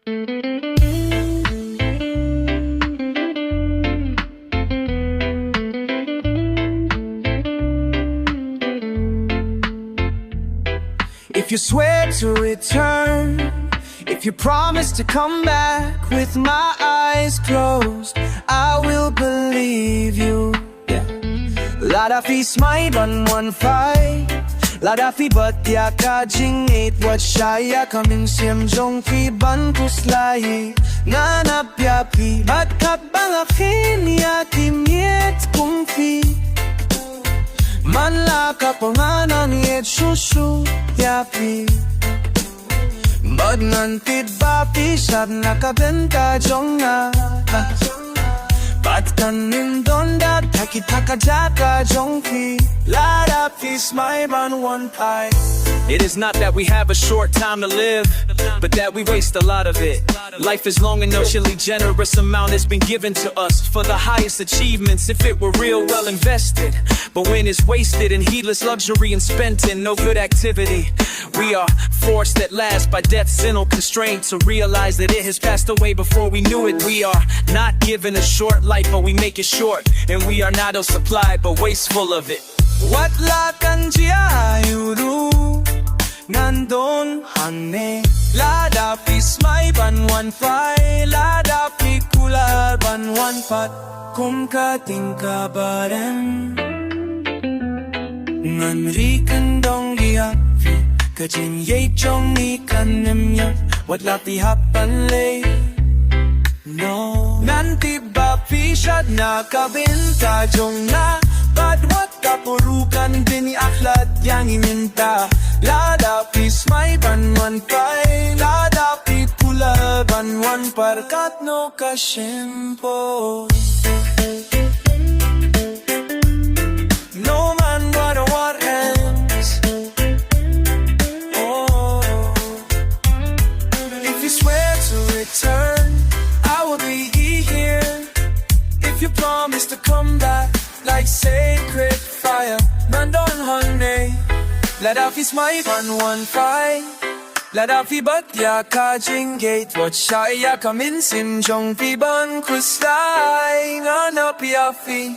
If you swear to return, if you promise to come back with my eyes closed, I will believe you. Lada fi smile on 1-5, Lada fi batya ka jing 8 wat shaya kaming siem jong fi ban kuslai nganap ya pi bat kap balakin ya timiet kung fi man la ka panganan yet shushu ya pi bad nantid ba pi shab nakabenta jong na Bat kanin donda taki taka jaka jongki Lada peace my man one pie. It is not that we have a short time to live, but that we waste a lot of it. Life is long and no chilly generous amount has been given to us for the highest achievements if it were real well invested. But when it's wasted in heedless luxury and spent in no good activity, we are forced at last by death's inner constraint to realize that it has passed away before we knew it. We are not given a short life, but we make it short, and we are not supplied but wasteful of it. What la kanjia yuru nandon hane Lada peace my ban 1-5, Lada pi kula ban 1-4 kum ka tingka baren ngan rikan dong dia kajin ye chong ni kanem ya what la pi hapan le no nanti ba pi shad na kabinta jong na but what kapurukan din aklat yang iminta Lada peace my ban 1-5, Lada pi pula ban 1-4 kat no kashimpo no man but what ends. Oh, if you swear to return, I will be here. If you promise to come back like sacred fire, nandon honey. Lada fi smile on 1-5, Lada fi batya ka jing 8 wat shaya kamin sim jong fi ban kuslay nganap ya fi